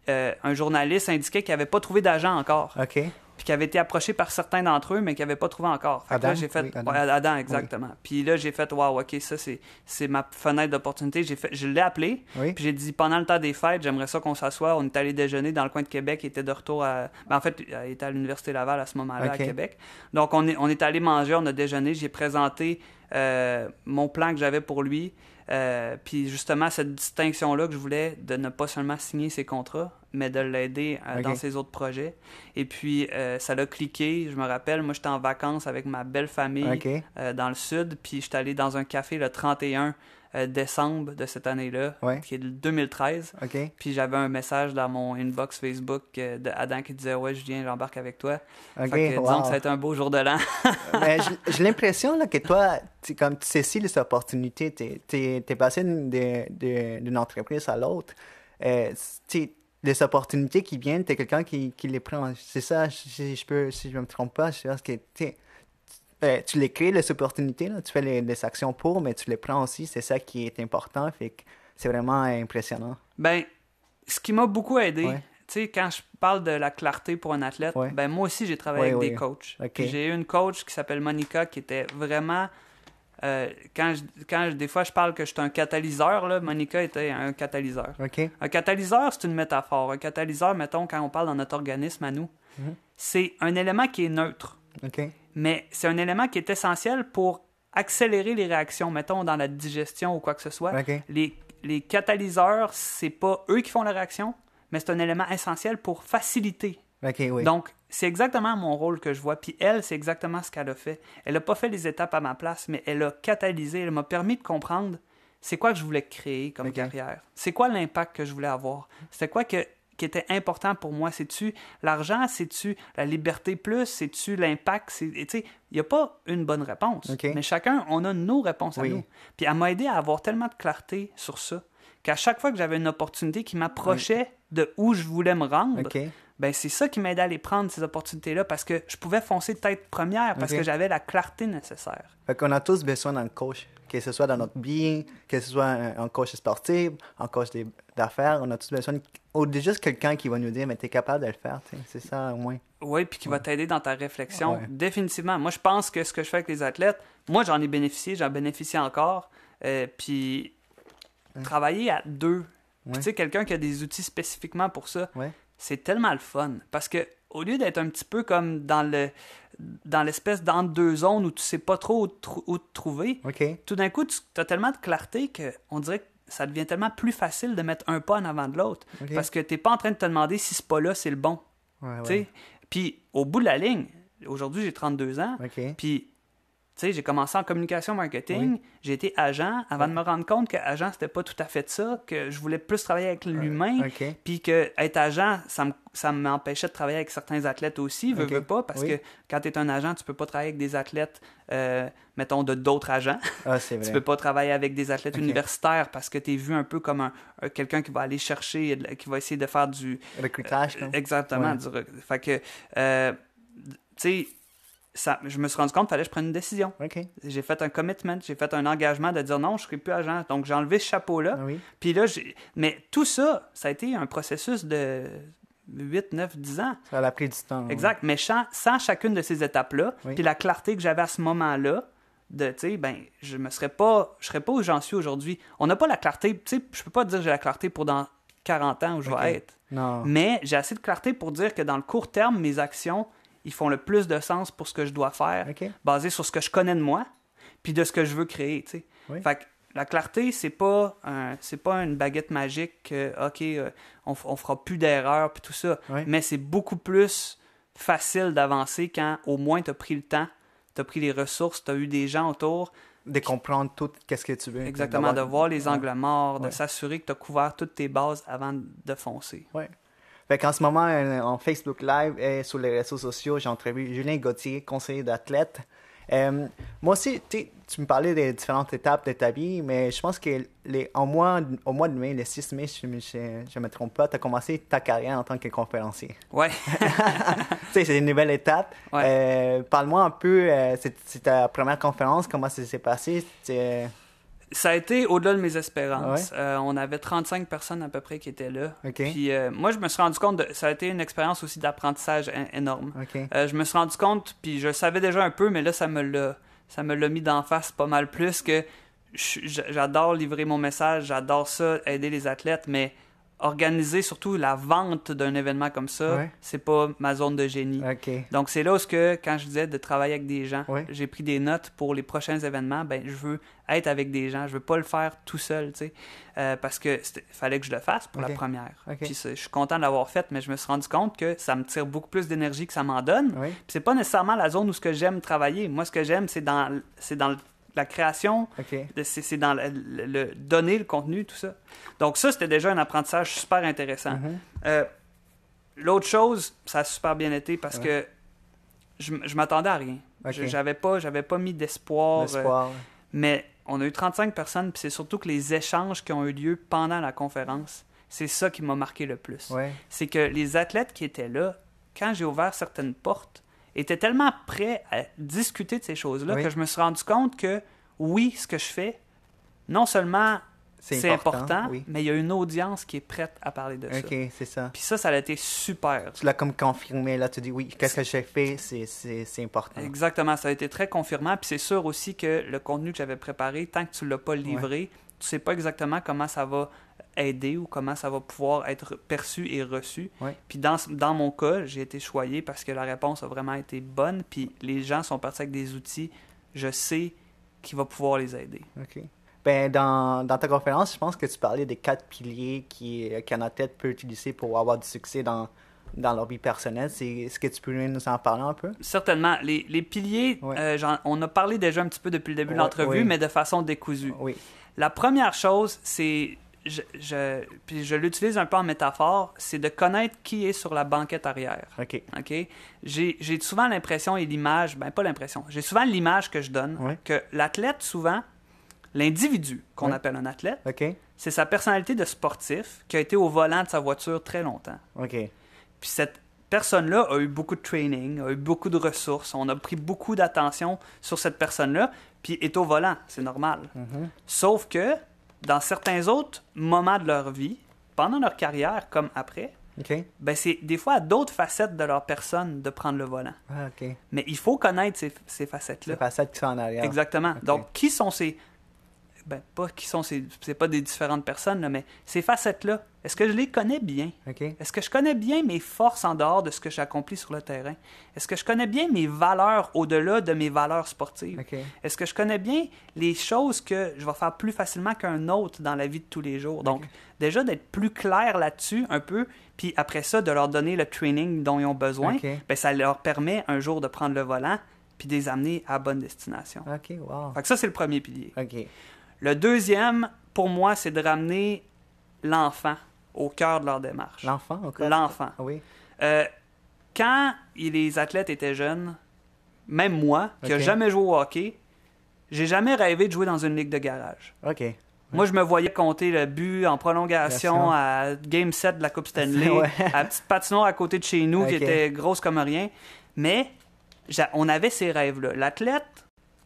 un journaliste indiquait qu'il n'avait pas trouvé d'agent encore. OK. Puis qui avait été approché par certains d'entre eux, mais qui n'avaient pas trouvé encore. Fait que là, j'ai fait... Adam. Ouais, Adam, exactement. Oui. Puis là, j'ai fait, wow, OK, ça, c'est ma fenêtre d'opportunité. Je l'ai appelé, puis j'ai dit, pendant le temps des fêtes, j'aimerais ça qu'on s'assoie. On est allé déjeuner dans le coin de Québec. Il était de retour à... Ben, en fait, il était à l'Université Laval à ce moment-là, à Québec. Donc, on est allé manger, on a déjeuné. J'ai présenté mon plan que j'avais pour lui. Puis justement, cette distinction-là que je voulais de ne pas seulement signer ses contrats, mais de l'aider dans ses autres projets. Et puis, ça l'a cliqué. Je me rappelle, moi, j'étais en vacances avec ma belle famille dans le sud. Puis, j'étais allé dans un café le 31 décembre de cette année-là, qui est de 2013. Puis, j'avais un message dans mon inbox Facebook d'Adam qui disait « Ouais, Julien, j'embarque avec toi. » Fait que, disons que ça a été un beau jour de l'an. Mais j'ai l'impression là, que toi, comme tu saisis les opportunités, t'es passé d'une entreprise à l'autre. Les opportunités qui viennent, t'es quelqu'un qui les prend. C'est ça, si je me trompe pas, je pense que tu les crées, les opportunités, là, tu fais les actions pour, mais tu les prends aussi, c'est ça qui est important, fait que c'est vraiment impressionnant. Ben, ce qui m'a beaucoup aidé, tu sais, quand je parle de la clarté pour un athlète, ben moi aussi j'ai travaillé avec des coachs. Puis j'ai eu une coach qui s'appelle Monica qui était vraiment... des fois je parle que je suis un catalyseur, là, Monica était un catalyseur. Un catalyseur, c'est une métaphore. Un catalyseur, mettons, quand on parle dans notre organisme à nous, c'est un élément qui est neutre. Mais c'est un élément qui est essentiel pour accélérer les réactions, mettons, dans la digestion ou quoi que ce soit. Les catalyseurs, c'est pas eux qui font la réaction, mais c'est un élément essentiel pour faciliter. Donc, c'est exactement mon rôle que je vois. Puis elle, c'est exactement ce qu'elle a fait. Elle n'a pas fait les étapes à ma place, mais elle a catalysé. Elle m'a permis de comprendre c'est quoi que je voulais créer comme carrière. C'est quoi l'impact que je voulais avoir. C'était quoi qui était important pour moi. C'est-tu l'argent? C'est-tu la liberté plus? C'est-tu l'impact? Il n'y a pas une bonne réponse. Mais chacun, on a nos réponses à nous. Puis elle m'a aidé à avoir tellement de clarté sur ça qu'à chaque fois que j'avais une opportunité qui m'approchait de où je voulais me rendre, ben c'est ça qui m'aidait à aller prendre ces opportunités-là parce que je pouvais foncer tête première parce que j'avais la clarté nécessaire. Fait qu'on a tous besoin d'un coach, que ce soit dans notre vie, que ce soit un coach sportif, un coach d'affaires, on a tous besoin ou de juste quelqu'un qui va nous dire « mais t'es capable de le faire », c'est ça au moins. Oui, puis qui va t'aider dans ta réflexion. Définitivement. Moi, je pense que ce que je fais avec les athlètes, moi, j'en ai bénéficié, j'en bénéficie encore. Puis travailler à deux, tu sais, quelqu'un qui a des outils spécifiquement pour ça, c'est tellement le fun. Parce que au lieu d'être un petit peu comme dans l'espèce d'entre deux zones où tu sais pas trop où te trouver, tout d'un coup, tu as tellement de clarté qu'on dirait que ça devient tellement plus facile de mettre un pas en avant de l'autre. Parce que t'es pas en train de te demander si ce pas-là, c'est le bon. Puis au bout de la ligne, aujourd'hui, j'ai 32 ans, puis tu sais, j'ai commencé en communication marketing, j'ai été agent avant de me rendre compte que agent, c'était pas tout à fait ça, que je voulais plus travailler avec l'humain, puis que être agent, ça m'empêchait de travailler avec certains athlètes aussi, veux pas, parce que quand tu es un agent, tu peux pas travailler avec des athlètes, mettons, d'autres agents. C'est vrai. Tu peux pas travailler avec des athlètes universitaires parce que tu es vu un peu comme quelqu'un qui va aller chercher, qui va essayer de faire du... recrutage, exactement. Fait que, tu sais... je me suis rendu compte qu'il fallait que je prenne une décision. J'ai fait un commitment, j'ai fait un engagement de dire non, je ne serai plus agent. Donc, j'ai enlevé ce chapeau-là. Puis là, mais tout ça, ça a été un processus de 8, 9, 10 ans. Ça a pris du temps. Exact. Mais sans chacune de ces étapes-là, puis la clarté que j'avais à ce moment-là, je ne serais pas où j'en suis aujourd'hui. On n'a pas la clarté. Tu sais, je ne peux pas dire que j'ai la clarté pour dans 40 ans où je vais être. Non. Mais j'ai assez de clarté pour dire que dans le court terme, mes actions... ils font le plus de sens pour ce que je dois faire, basé sur ce que je connais de moi, puis de ce que je veux créer, tu sais. Fait que la clarté, c'est pas une baguette magique que, on fera plus d'erreurs, puis tout ça. Mais c'est beaucoup plus facile d'avancer quand, au moins, t'as pris le temps, t'as pris les ressources, t'as eu des gens autour. De comprendre tout, qu'est-ce que tu veux. Exactement, de voir les angles morts, de s'assurer que t'as couvert toutes tes bases avant de foncer. Fait qu'en ce moment, en Facebook Live et sur les réseaux sociaux, j'ai entrevu Julien Gauthier, conseiller d'athlète. Moi aussi, tu me parlais des différentes étapes de ta vie, mais je pense que au mois de mai, le 6 mai, je ne me trompe pas, tu as commencé ta carrière en tant que conférencier. Ouais. C'est une nouvelle étape. Parle-moi un peu, c'est ta première conférence, comment ça s'est passé? Ça a été au-delà de mes espérances. On avait 35 personnes à peu près qui étaient là. Puis moi, je me suis rendu compte, ça a été une expérience aussi d'apprentissage énorme. Je me suis rendu compte, puis je le savais déjà un peu, mais là, ça me l'a mis d'en face pas mal plus que j'adore livrer mon message, j'adore ça, aider les athlètes, mais organiser surtout la vente d'un événement comme ça, c'est pas ma zone de génie. Donc c'est là où quand je disais de travailler avec des gens, j'ai pris des notes pour les prochains événements, je veux être avec des gens, je veux pas le faire tout seul, tu sais, parce que fallait que je le fasse pour la première. Puis je suis content de l'avoir fait, mais je me suis rendu compte que ça me tire beaucoup plus d'énergie que ça m'en donne. Puis c'est pas nécessairement la zone où ce que j'aime travailler. Moi, ce que j'aime, c'est dans la création, c'est dans le donner le contenu, tout ça. Donc ça, c'était déjà un apprentissage super intéressant. L'autre chose, ça a super bien été parce que je m'attendais à rien. J'avais pas mis d'espoir. Mais on a eu 35 personnes, puis c'est surtout que les échanges qui ont eu lieu pendant la conférence, c'est ça qui m'a marqué le plus. C'est que les athlètes qui étaient là, quand j'ai ouvert certaines portes, étaient tellement prêts à discuter de ces choses-là que je me suis rendu compte que, oui, ce que je fais, non seulement c'est important, mais il y a une audience qui est prête à parler de ça. C'est ça. Puis ça a été super. Tu l'as comme confirmé, là, tu dis, oui, qu'est-ce que j'ai fait, c'est important. Exactement, ça a été très confirmant, puis c'est sûr aussi que le contenu que j'avais préparé, tant que tu ne l'as pas livré, tu sais pas exactement comment ça va aider ou comment ça va pouvoir être perçu et reçu. Puis dans mon cas, j'ai été choyé parce que la réponse a vraiment été bonne, puis les gens sont partis avec des outils, je sais qui va pouvoir les aider. Dans ta conférence, je pense que tu parlais des 4 piliers qu'un athlète peut utiliser pour avoir du succès dans leur vie personnelle. Est-ce que tu peux nous en parler un peu? Certainement. Les piliers, on a parlé déjà un petit peu depuis le début de l'entrevue, mais de façon décousue. La première chose, c'est, puis je l'utilise un peu en métaphore, c'est de connaître qui est sur la banquette arrière. J'ai souvent l'impression et l'image, pas l'impression, j'ai souvent l'image que je donne, que l'athlète, souvent, l'individu qu'on appelle un athlète, c'est sa personnalité de sportif qui a été au volant de sa voiture très longtemps. Puis cette personne-là a eu beaucoup de training, a eu beaucoup de ressources, on a pris beaucoup d'attention sur cette personne-là, puis est au volant, c'est normal. Sauf que dans certains autres moments de leur vie, pendant leur carrière comme après, c'est des fois à d'autres facettes de leur personne de prendre le volant. Mais il faut connaître ces facettes-là. Ces facettes qui sont en arrière. Exactement. Donc, qui sont ces... c'est pas des différentes personnes, là, mais ces facettes-là, est-ce que je les connais bien? Est-ce que je connais bien mes forces en dehors de ce que j'accomplis sur le terrain? Est-ce que je connais bien mes valeurs au-delà de mes valeurs sportives? Est-ce que je connais bien les choses que je vais faire plus facilement qu'un autre dans la vie de tous les jours? Donc, déjà d'être plus clair là-dessus un peu, puis après ça, de leur donner le training dont ils ont besoin, ça leur permet un jour de prendre le volant puis de les amener à la bonne destination. Fait que ça, c'est le premier pilier. Le deuxième, pour moi, c'est de ramener l'enfant au cœur de leur démarche. L'enfant, au cœur? L'enfant. Quand les athlètes étaient jeunes, même moi, qui n'ai jamais joué au hockey, j'ai jamais rêvé de jouer dans une ligue de garage. Moi, je me voyais compter le but en prolongation à Game 7 de la Coupe Stanley, à la petite patinoire à côté de chez nous qui était grosse comme rien. Mais on avait ces rêves-là. L'athlète,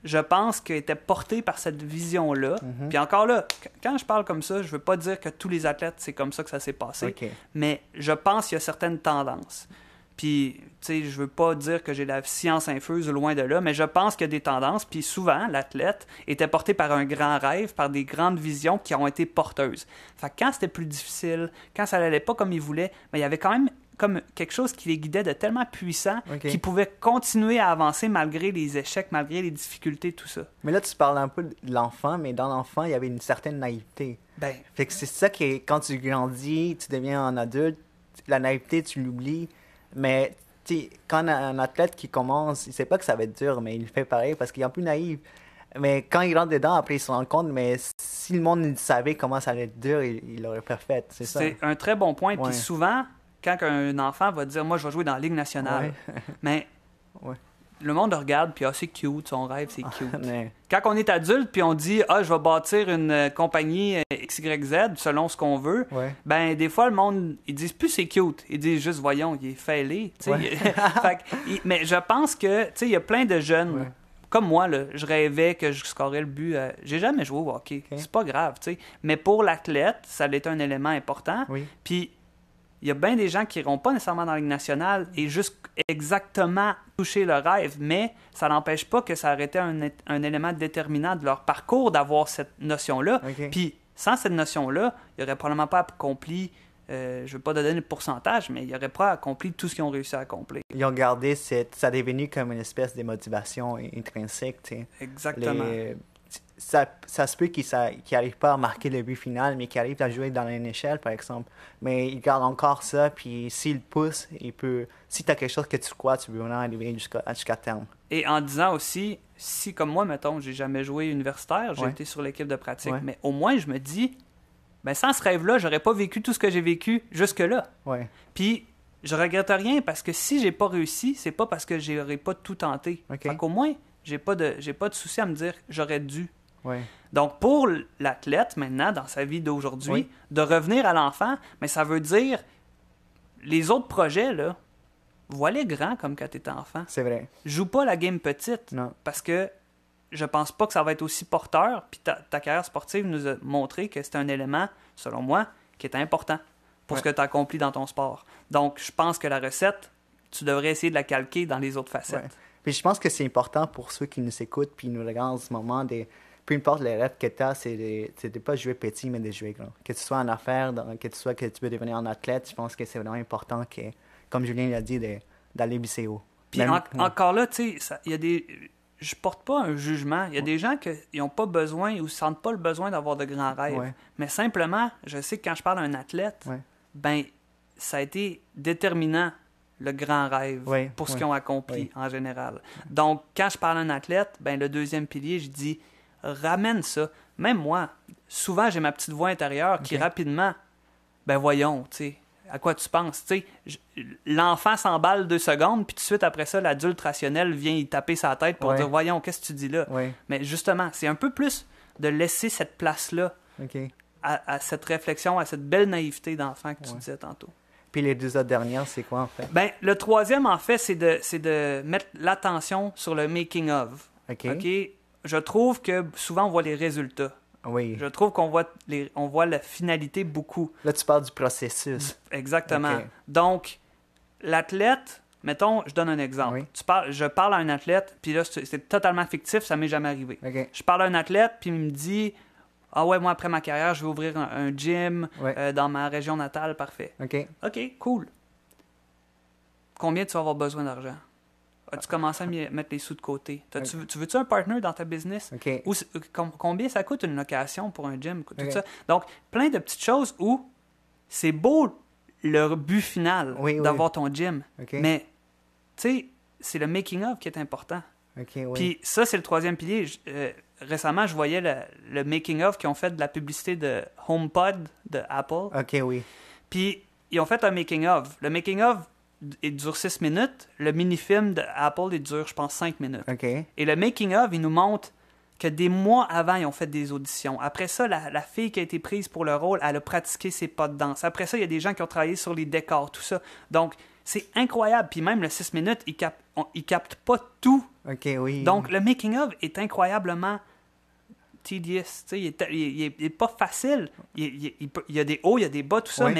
je pense qu'il était porté par cette vision-là. Puis encore là, quand je parle comme ça, je veux pas dire que tous les athlètes, c'est comme ça que ça s'est passé. Mais je pense qu'il y a certaines tendances. Puis, tu sais, je veux pas dire que j'ai la science infuse, loin de là, mais je pense qu'il y a des tendances. Puis souvent, l'athlète était porté par un grand rêve, par des grandes visions qui ont été porteuses. Fait que quand c'était plus difficile, quand ça n'allait pas comme ils voulaient, il y avait quand même comme quelque chose qui les guidait de tellement puissant qu'ils pouvaient continuer à avancer malgré les échecs, malgré les difficultés, tout ça. Mais là, tu parles un peu de l'enfant, mais dans l'enfant, il y avait une certaine naïveté. Fait que c'est ça qui est, quand tu grandis, tu deviens un adulte, la naïveté, tu l'oublies. Mais quand un athlète qui commence, il sait pas que ça va être dur, mais il le fait pareil parce qu'il est un peu naïf. Mais quand il rentre dedans, après, il se rend compte, mais si le monde savait comment ça allait être dur, il l'aurait pas fait. C'est un très bon point. Puis souvent, quand un enfant va dire « Moi, je vais jouer dans la Ligue nationale », mais le monde le regarde, puis c'est cute, son rêve, c'est cute. Quand on est adulte, puis on dit « Ah, je vais bâtir une compagnie XYZ selon ce qu'on veut », des fois, le monde, ils disent plus « c'est cute », ils disent juste « Voyons, il est fêlé ». Mais je pense que, il y a plein de jeunes comme moi, là, je rêvais que je scorais le but. J'ai jamais joué au hockey. Okay. C'est pas grave, tu sais. Mais pour l'athlète, ça a été un élément important. Oui. Puis, il y a bien des gens qui n'iront pas nécessairement dans la Ligue nationale et juste exactement toucher le rêve, mais ça n'empêche pas que ça aurait été un élément déterminant de leur parcours d'avoir cette notion-là. Okay. Puis, sans cette notion-là, ils n'auraient probablement pas accompli, je ne veux pas donner le pourcentage, mais ils n'auraient pas accompli tout ce qu'ils ont réussi à accomplir. Ils ont gardé ça est devenu comme une espèce de motivation intrinsèque. Tu sais. Exactement. Ça se peut qu'ils n'arrivent pas à marquer le but final, mais qu'ils arrivent à jouer dans la NHL, par exemple. Mais ils gardent encore ça, puis s'ils poussent, si tu as quelque chose que tu crois, tu peux vraiment arriver jusqu'à terme. Et en disant aussi, si comme moi, mettons, j'ai jamais joué universitaire, j'ai été sur l'équipe de pratique, mais au moins je me dis, ben sans ce rêve-là, j'aurais pas vécu tout ce que j'ai vécu jusque-là. Ouais. Puis je regrette rien parce que si j'ai pas réussi, c'est pas parce que j'aurais pas tout tenté. Okay. Fait qu'au moins, j'ai pas de souci à me dire j'aurais dû. Ouais. Donc, pour l'athlète, maintenant, dans sa vie d'aujourd'hui, de revenir à l'enfant, mais ça veut dire les autres projets, là, vois-les grands comme quand tu étais enfant. C'est vrai. Joue pas la game petite. Non. Parce que je pense pas que ça va être aussi porteur. Puis ta carrière sportive nous a montré que c'était un élément, selon moi, qui était important pour ce que tu as accompli dans ton sport. Donc, je pense que la recette, tu devrais essayer de la calquer dans les autres facettes. Ouais. Puis je pense que c'est important pour ceux qui nous écoutent puis nous regardent en ce moment, peu importe les rêves que tu as, c'est de pas jouer petit, mais de jouer grand. Que tu sois en affaires, que tu veux devenir un athlète, je pense que c'est vraiment important, que, comme Julien l'a dit, d'aller visser haut. Puis encore là, tu sais, il y a des... Je porte pas un jugement. Il y a des gens qui n'ont pas besoin ou ne sentent pas le besoin d'avoir de grands rêves. Ouais. Mais simplement, je sais que quand je parle d'un athlète, ben ça a été déterminant, le grand rêve, pour ce qu'ils ont accompli en général. Donc, quand je parle d'un athlète, ben le deuxième pilier, je dis, ramène ça. Même moi, souvent, j'ai ma petite voix intérieure qui rapidement, ben voyons, tu sais, à quoi tu penses? Tu sais, l'enfant s'emballe 2 secondes, puis tout de suite après ça, l'adulte rationnel vient y taper sa tête pour dire, voyons, qu'est-ce que tu dis là? Mais justement, c'est un peu plus de laisser cette place-là à cette réflexion, à cette belle naïveté d'enfant que tu disais tantôt. Puis les 2 autres dernières, c'est quoi en fait? Ben, le troisième, en fait, c'est de mettre l'attention sur le making of. OK? Je trouve que souvent, on voit les résultats. Oui. Je trouve qu'on voit la finalité beaucoup. Là, tu parles du processus. Exactement. Okay. Donc, l'athlète, mettons, je donne un exemple. Je parle à un athlète, puis là, c'est totalement fictif, ça m'est jamais arrivé. Okay. Je parle à un athlète, puis il me dit... Ah ouais, moi, après ma carrière, je vais ouvrir un gym dans ma région natale, parfait. OK, cool. Combien tu vas avoir besoin d'argent? As-tu commencé à mettre les sous de côté? Tu veux-tu un partner dans ta business? Ou, combien ça coûte une location pour un gym? Tout ça. Donc, plein de petites choses où c'est beau le but final d'avoir ton gym. Mais, tu sais, c'est le making-of qui est important. Puis ça, c'est le troisième pilier. Récemment, je voyais le making-of qu'ils ont fait de la publicité de HomePod de Apple. Puis, ils ont fait un making-of. Le making-of, il dure 6 minutes. Le mini-film de Apple, il dure, je pense, 5 minutes. Et le making-of, il nous montre que des mois avant, ils ont fait des auditions. Après ça, la fille qui a été prise pour le rôle, elle a pratiqué ses pas de danse. Après ça, il y a des gens qui ont travaillé sur les décors, tout ça. Donc, c'est incroyable. Puis même le 6 minutes, il capte pas tout. Donc, le making-of est incroyablement tedious. Il est pas facile. Il y a des hauts, il y a des bas, tout ça,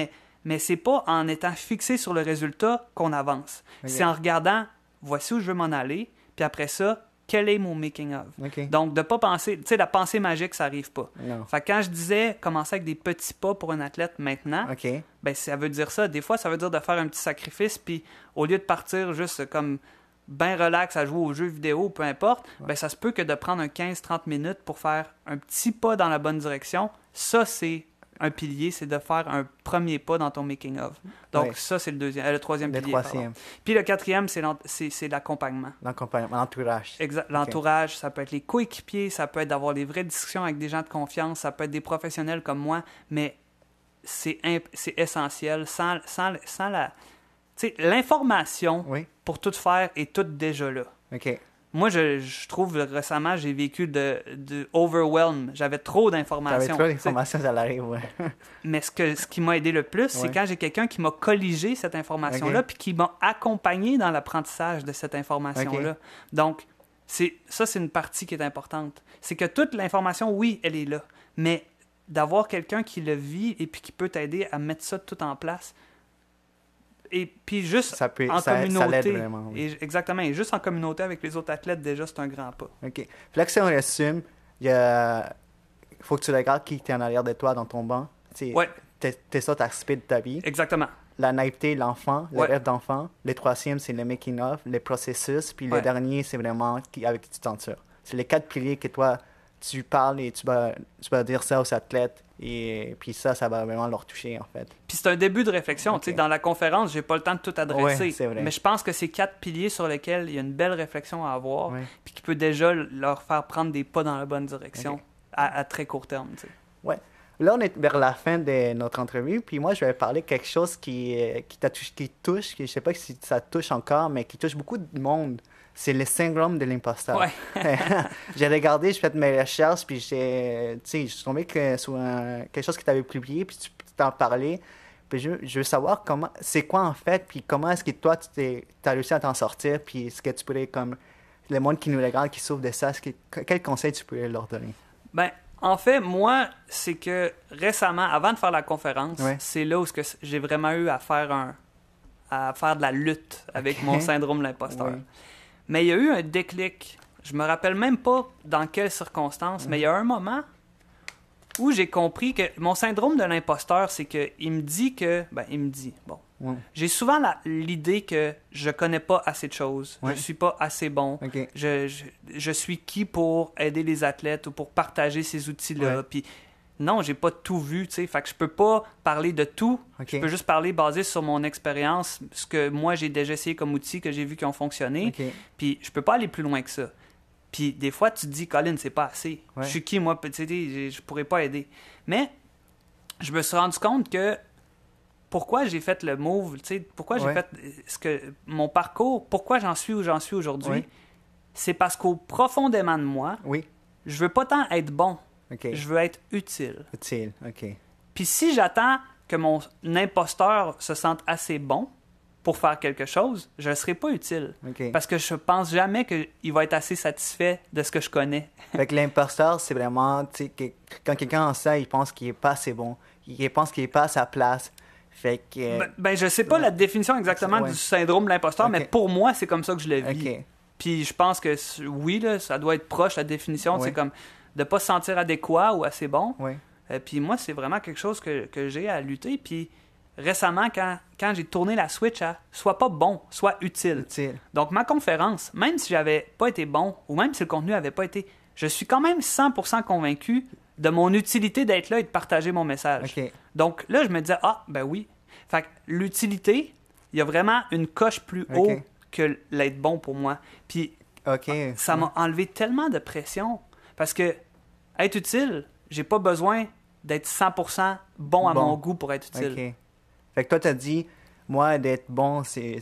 mais c'est pas en étant fixé sur le résultat qu'on avance. C'est en regardant, voici où je veux m'en aller, puis après ça, quel est mon making-of? Donc, de pas penser... Tu sais, la pensée magique, ça arrive pas. Fait que quand je disais commencer avec des petits pas pour un athlète maintenant, ben ça veut dire ça. Des fois, ça veut dire de faire un petit sacrifice, puis au lieu de partir juste comme ben relax à jouer aux jeux vidéo, peu importe, ben ça se peut que de prendre un 15-30 minutes pour faire un petit pas dans la bonne direction, ça, c'est un pilier, c'est de faire un premier pas dans ton making-of. Donc, ça, c'est le troisième pilier. Puis le quatrième, c'est l'accompagnement. L'entourage. Exact. L'entourage, ça peut être les coéquipiers, ça peut être d'avoir des vraies discussions avec des gens de confiance, ça peut être des professionnels comme moi, mais c'est essentiel. Sans la... Tu sais, l'information pour tout faire est toute déjà là. Moi, je trouve récemment, j'ai vécu de overwhelm. J'avais trop d'informations. J'avais trop d'informations, ça l'arrive, Mais ce qui m'a aidé le plus, c'est quand j'ai quelqu'un qui m'a colligé cette information-là puis qui m'a accompagné dans l'apprentissage de cette information-là. Donc, Ça, c'est une partie qui est importante. C'est que toute l'information, oui, elle est là. Mais d'avoir quelqu'un qui le vit et puis qui peut t'aider à mettre ça tout en place. Et puis juste en communauté. Ça l'aide vraiment, oui. Exactement. Et juste en communauté avec les autres athlètes, déjà, c'est un grand pas. OK. Puis là, que si on résume, il faut que tu regardes qui est en arrière de toi dans ton banc. Ouais. T'es ça, ta speed de ta vie. Exactement. La naïveté, l'enfant, le rêve d'enfant. Le troisième, c'est le making of, le processus. Puis le dernier, c'est vraiment avec qui tu t'en tires. C'est les 4 piliers que toi, tu parles et tu vas dire ça aux athlètes. Et puis ça va vraiment leur toucher, en fait. Puis c'est un début de réflexion. Okay. Tu sais, dans la conférence, j'ai pas le temps de tout adresser. Ouais, c'est vrai. Mais je pense que c'est 4 piliers sur lesquels il y a une belle réflexion à avoir. Puis qui peut déjà leur faire prendre des pas dans la bonne direction à très court terme. Tu sais. Ouais. Là, on est vers la fin de notre entrevue, puis moi, je vais parler de quelque chose qui touche, je ne sais pas si ça touche encore, mais qui touche beaucoup de monde. C'est le syndrome de l'imposteur. Ouais. J'ai regardé, j'ai fait mes recherches, puis je suis tombé sur quelque chose que tu avais publié, puis tu t'en parlais. Puis je veux savoir c'est quoi en fait, puis comment est-ce que toi, tu as réussi à t'en sortir, puis est-ce que tu pourrais, comme le monde qui nous regarde, qui souffre de ça, quel conseil tu pourrais leur donner? Ben, en fait, moi, c'est que récemment, avant de faire la conférence, c'est là où j'ai vraiment eu à faire de la lutte avec mon syndrome de l'imposteur. Oui. Mais il y a eu un déclic. Je me rappelle même pas dans quelles circonstances, mais il y a un moment où j'ai compris que mon syndrome de l'imposteur, c'est qu'il me dit que... J'ai souvent l'idée que je connais pas assez de choses. Je suis pas assez bon. Okay. Je suis qui pour aider les athlètes ou pour partager ces outils-là. Puis non, j'ai pas tout vu, tu sais. Fait que je peux pas parler de tout. Je peux juste parler basé sur mon expérience, ce que moi j'ai déjà essayé comme outils que j'ai vu qui ont fonctionné. Puis je peux pas aller plus loin que ça. Puis des fois, tu te dis, Colin, c'est pas assez. Je suis qui, moi, tu sais, je pourrais pas aider. Mais je me suis rendu compte que pourquoi j'ai fait le move, tu sais, pourquoi j'ai fait mon parcours, pourquoi j'en suis où j'en suis aujourd'hui, c'est parce qu'au profondément de moi, je veux pas tant être bon, je veux être utile. Utile, OK. Puis si j'attends que mon imposteur se sente assez bon pour faire quelque chose, je ne serai pas utile. Parce que je pense jamais qu'il va être assez satisfait de ce que je connais. Fait que l'imposteur, c'est vraiment, tu sais, quand quelqu'un en ça, il pense qu'il est pas assez bon, il pense qu'il est pas à sa place. Fait que... je sais pas la définition exactement du syndrome de l'imposteur, mais pour moi, c'est comme ça que je le vis. Puis je pense que oui, là, ça doit être proche, la définition. C'est comme de pas se sentir adéquat ou assez bon. Puis moi, c'est vraiment quelque chose que j'ai à lutter. Puis récemment, quand j'ai tourné la switch à soit pas bon, soit utile. Donc ma conférence, même si j'avais pas été bon, ou même si le contenu avait pas été... Je suis quand même 100% convaincu de mon utilité d'être là et de partager mon message. Donc là, je me disais, ben oui. Fait que l'utilité, il y a vraiment une coche plus haut que l'être bon pour moi. Puis ça m'a enlevé tellement de pression. Parce que être utile, j'ai pas besoin d'être 100% bon à mon goût pour être utile. Fait que toi, t'as dit, moi, d'être bon, c'est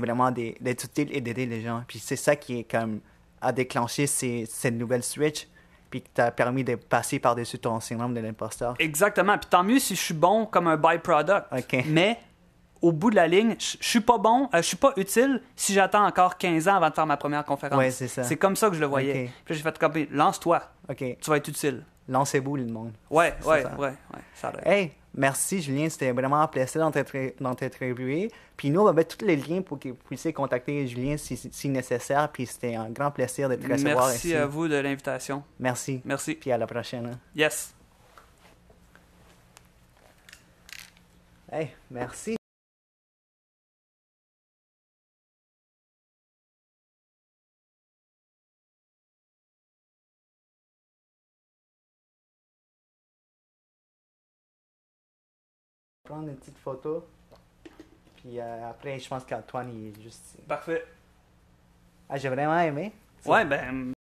vraiment d'être utile et d'aider les gens. Puis c'est ça qui est comme a déclenché cette nouvelle switch, puis qui t'a permis de passer par-dessus ton syndrome de l'imposteur. Exactement. Puis tant mieux si je suis bon comme un byproduct. Mais au bout de la ligne, je suis pas bon, je suis pas utile si j'attends encore 15 ans avant de faire ma première conférence. Ouais, c'est ça. C'est comme ça que je le voyais. Puis j'ai fait comme, lance-toi. Tu vas être utile. Lancez-vous, le monde. Ouais. Ça hey, merci, Julien. C'était vraiment un plaisir d'entrevuer. Puis nous, on va mettre tous les liens pour que vous puissiez contacter Julien si nécessaire. Puis c'était un grand plaisir de te recevoir ici. Merci à vous de l'invitation. Merci. Puis à la prochaine. Hein. Yes. Hey, merci. Prendre une petite photo, puis après, je pense qu'Antoine, il est juste ici. Parfait. J'ai vraiment aimé. Ouais, ben,